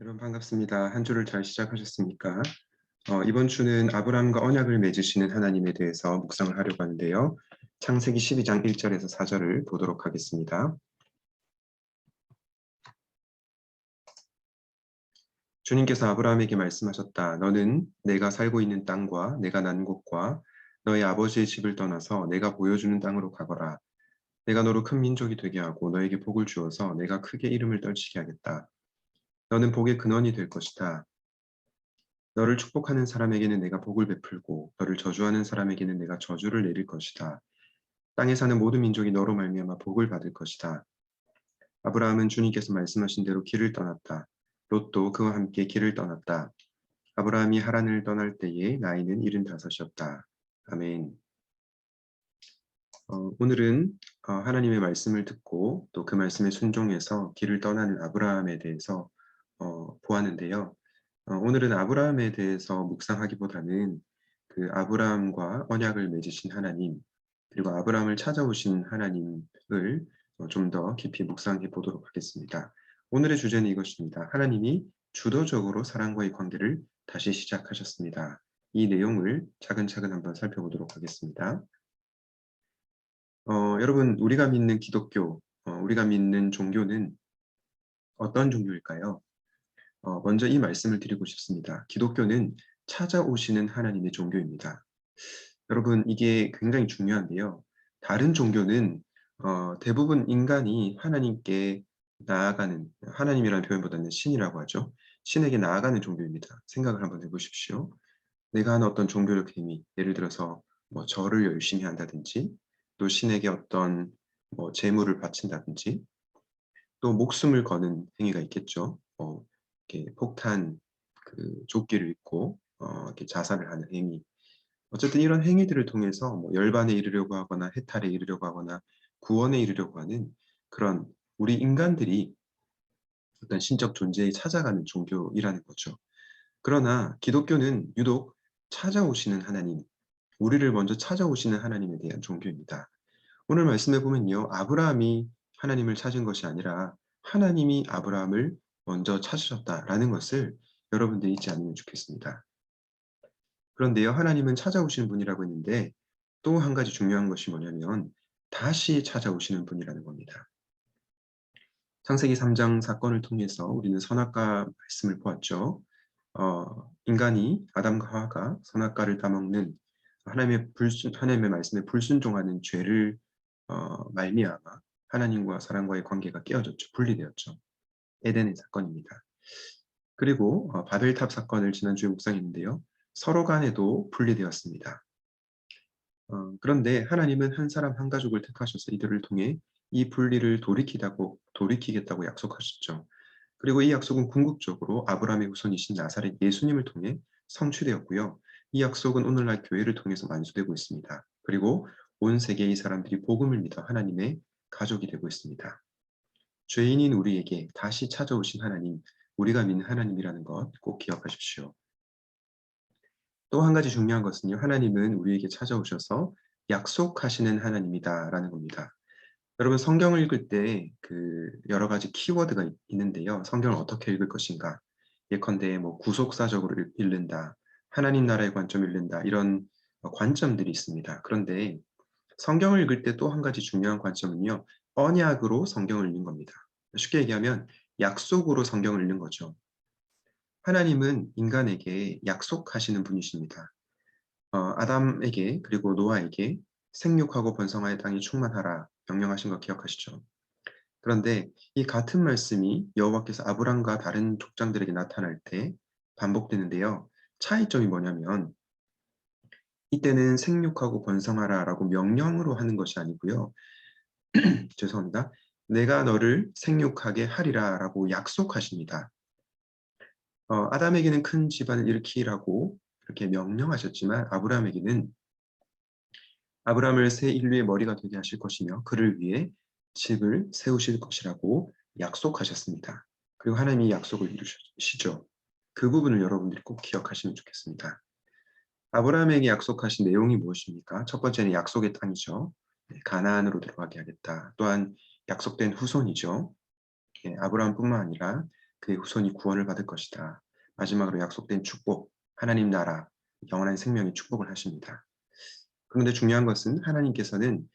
여러분 반갑습니다. 한 주를 잘 시작하셨습니까? 이번 주는 아브라함과 언약을 맺으시는 하나님에 대해서 묵상을 하려고 하는데요. 창세기 12장 1절에서 4절을 보도록 하겠습니다. 주님께서 아브라함에게 말씀하셨다. 너는 내가 살고 있는 땅과 내가 난 곳과 너의 아버지의 집을 떠나서 내가 보여주는 땅으로 가거라. 내가 너로 큰 민족이 되게 하고 너에게 복을 주어서 내가 크게 이름을 떨치게 하겠다. 너는 복의 근원이 될 것이다. 너를 축복하는 사람에게는 내가 복을 베풀고 너를 저주하는 사람에게는 내가 저주를 내릴 것이다. 땅에 사는 모든 민족이 너로 말미암아 복을 받을 것이다. 아브라함은 주님께서 말씀하신 대로 길을 떠났다. 롯도 그와 함께 길을 떠났다. 아브라함이 하란을 떠날 때에 나이는 75이었다. 아멘. 오늘은 하나님의 말씀을 듣고 또 그 말씀에 순종해서 길을 떠나는 아브라함에 대해서 보았는데요. 오늘은 아브라함에 대해서 묵상하기보다는 그 아브라함과 언약을 맺으신 하나님, 그리고 아브라함을 찾아오신 하나님을 좀 더 깊이 묵상해 보도록 하겠습니다. 오늘의 주제는 이것입니다. 하나님이 주도적으로 사람과의 관계를 다시 시작하셨습니다. 이 내용을 차근차근 한번 살펴보도록 하겠습니다. 여러분, 우리가 믿는 기독교, 우리가 믿는 종교는 어떤 종교일까요? 먼저 이 말씀을 드리고 싶습니다. 기독교는 찾아오시는 하나님의 종교입니다. 여러분, 이게 굉장히 중요한데요. 다른 종교는 대부분 인간이 하나님께 나아가는, 하나님이라는 표현보다는 신이라고 하죠. 신에게 나아가는 종교입니다. 생각을 한번 해보십시오. 내가 하는 어떤 종교적 행위, 예를 들어서 뭐 절을 열심히 한다든지, 또 신에게 어떤 뭐 제물을 바친다든지, 또 목숨을 거는 행위가 있겠죠. 이렇게 폭탄 그 조끼를 입고 이렇게 자살을 하는 행위. 어쨌든 이런 행위들을 통해서 뭐 열반에 이르려고 하거나 해탈에 이르려고 하거나 구원에 이르려고 하는 그런 우리 인간들이 어떤 신적 존재에 찾아가는 종교이라는 거죠. 그러나 기독교는 유독 찾아오시는 하나님, 우리를 먼저 찾아오시는 하나님에 대한 종교입니다. 오늘 말씀해 보면요. 아브라함이 하나님을 찾은 것이 아니라 하나님이 아브라함을 먼저 찾으셨다라는 것을 여러분들이 잊지 않으면 좋겠습니다. 그런데요. 하나님은 찾아오시는 분이라고 했는데 또 한 가지 중요한 것이 뭐냐면 다시 찾아오시는 분이라는 겁니다. 창세기 3장 사건을 통해서 우리는 선악과 말씀을 보았죠. 인간이 아담과 하와가 선악과를 따먹는 하나님의 말씀에 불순종하는 죄를 말미암아 하나님과 사람과의 관계가 깨어졌죠. 분리되었죠. 에덴의 사건입니다. 그리고 바벨탑 사건을 지난주에 묵상했는데요. 서로 간에도 분리되었습니다. 그런데 하나님은 한 사람 한 가족을 택하셔서 이들을 통해 이 분리를 돌이키겠다고 약속하셨죠. 그리고 이 약속은 궁극적으로 아브라함의 후손이신 나사렛 예수님을 통해 성취되었고요. 이 약속은 오늘날 교회를 통해서 만수되고 있습니다. 그리고 온 세계의 사람들이 복음을 믿어 하나님의 가족이 되고 있습니다. 죄인인 우리에게 다시 찾아오신 하나님, 우리가 믿는 하나님이라는 것 꼭 기억하십시오. 또 한 가지 중요한 것은요. 하나님은 우리에게 찾아오셔서 약속하시는 하나님이다라는 겁니다. 여러분 성경을 읽을 때 그 여러 가지 키워드가 있는데요. 성경을 어떻게 읽을 것인가? 예컨대 뭐 구속사적으로 읽는다, 하나님 나라의 관점 읽는다 이런 관점들이 있습니다. 그런데 성경을 읽을 때 또 한 가지 중요한 관점은요. 언약으로 성경을 읽는 겁니다. 쉽게 얘기하면 약속으로 성경을 읽는 거죠. 하나님은 인간에게 약속하시는 분이십니다. 아담에게 그리고 노아에게 생육하고 번성하여 땅이 충만하라 명령하신 거 기억하시죠? 그런데 이 같은 말씀이 여호와께서 아브람과 다른 족장들에게 나타날 때 반복되는데요. 차이점이 뭐냐면 이때는 생육하고 번성하라라고 명령으로 하는 것이 아니고요. 죄송합니다. 내가 너를 생육하게 하리라라고 약속하십니다. 아담에게는 큰 집안을 일으키라고 그렇게 명령하셨지만 아브라함을 새 인류의 머리가 되게 하실 것이며 그를 위해 집을 세우실 것이라고 약속하셨습니다. 그리고 하나님이 약속을 이루시죠. 그 부분을 여러분들이 꼭 기억하시면 좋겠습니다. 아브라함에게 약속하신 내용이 무엇입니까? 첫 번째는 약속의 땅이죠. 가나안으로 들어가게 하겠다. 또한 약속된 후손이죠. 아브라함뿐만 아니라 그의 후손이 구원을 받을 것이다. 마지막으로 약속된 축복, 하나님 나라, 영원한 생명의 축복을 하십니다. 그런데 중요한 것은 하나님께서는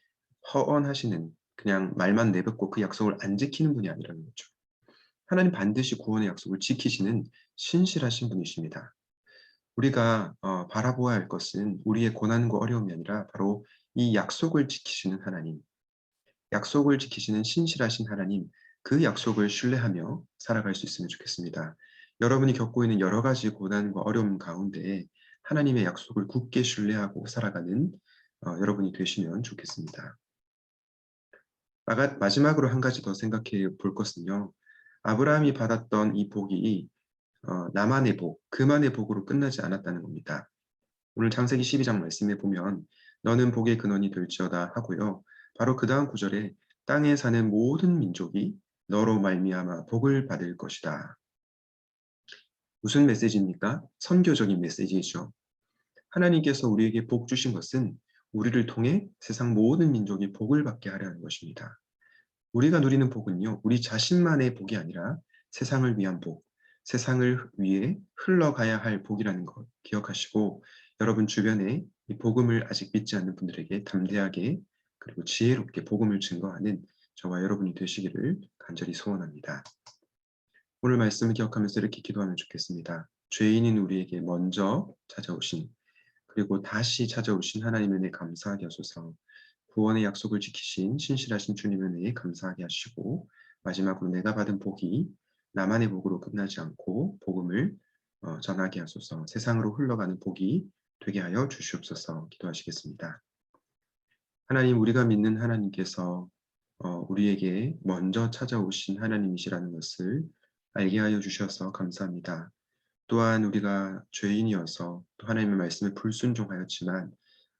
허언하시는, 그냥 말만 내뱉고 그 약속을 안 지키는 분이 아니라는 거죠. 하나님 반드시 구원의 약속을 지키시는 신실하신 분이십니다. 우리가 바라보아야 할 것은 우리의 고난과 어려움이 아니라 바로 이 약속을 지키시는 하나님, 약속을 지키시는 신실하신 하나님, 그 약속을 신뢰하며 살아갈 수 있으면 좋겠습니다. 여러분이 겪고 있는 여러 가지 고난과 어려움 가운데 하나님의 약속을 굳게 신뢰하고 살아가는 여러분이 되시면 좋겠습니다. 마지막으로 한 가지 더 생각해 볼 것은요. 아브라함이 받았던 이 복이 나만의 복, 그만의 복으로 끝나지 않았다는 겁니다. 오늘 창세기 12장 말씀에 보면 너는 복의 근원이 될지어다 하고요. 바로 그 다음 구절에 땅에 사는 모든 민족이 너로 말미암아 복을 받을 것이다. 무슨 메시지입니까? 선교적인 메시지이죠. 하나님께서 우리에게 복 주신 것은 우리를 통해 세상 모든 민족이 복을 받게 하려는 것입니다. 우리가 누리는 복은요, 우리 자신만의 복이 아니라 세상을 위한 복, 세상을 위해 흘러가야 할 복이라는 것 기억하시고 여러분 주변에 이 복음을 아직 믿지 않는 분들에게 담대하게 그리고 지혜롭게 복음을 증거하는 저와 여러분이 되시기를 간절히 소원합니다. 오늘 말씀을 기억하면서 이렇게 기도하면 좋겠습니다. 죄인인 우리에게 먼저 찾아오신 그리고 다시 찾아오신 하나님의 은혜 감사하게 하소서. 구원의 약속을 지키신 신실하신 주님의 은혜에 감사하게 하시고 마지막으로 내가 받은 복이 나만의 복으로 끝나지 않고 복음을 전하게 하소서. 세상으로 흘러가는 복이 되게 하여 주시옵소서. 기도하시겠습니다. 하나님, 우리가 믿는 하나님께서 우리에게 먼저 찾아오신 하나님이시라는 것을 알게 하여 주셔서 감사합니다. 또한 우리가 죄인이어서 또 하나님의 말씀에 불순종하였지만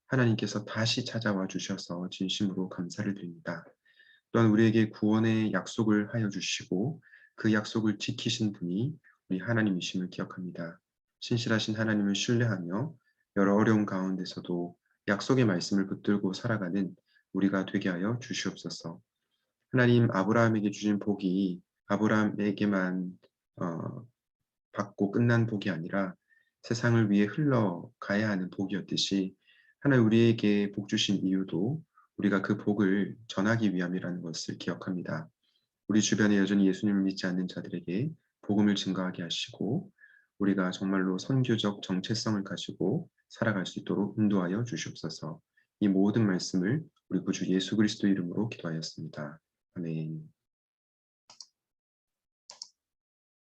하나님께서 다시 찾아와 주셔서 진심으로 감사를 드립니다. 또한 우리에게 구원의 약속을 하여 주시고 그 약속을 지키신 분이 우리 하나님이심을 기억합니다. 신실하신 하나님을 신뢰하며 여러 어려움 가운데서도 약속의 말씀을 붙들고 살아가는 우리가 되게 하여 주시옵소서. 하나님, 아브라함에게 주신 복이 아브라함에게만 받고 끝난 복이 아니라 세상을 위해 흘러가야 하는 복이었듯이 하나님 우리에게 복 주신 이유도 우리가 그 복을 전하기 위함이라는 것을 기억합니다. 우리 주변에 여전히 예수님을 믿지 않는 자들에게 복음을 증거하게 하시고 우리가 정말로 선교적 정체성을 가지고 살아갈 수 있도록 인도하여 주시옵소서. 이 모든 말씀을 우리 구주 예수 그리스도 이름으로 기도하였습니다. 아멘.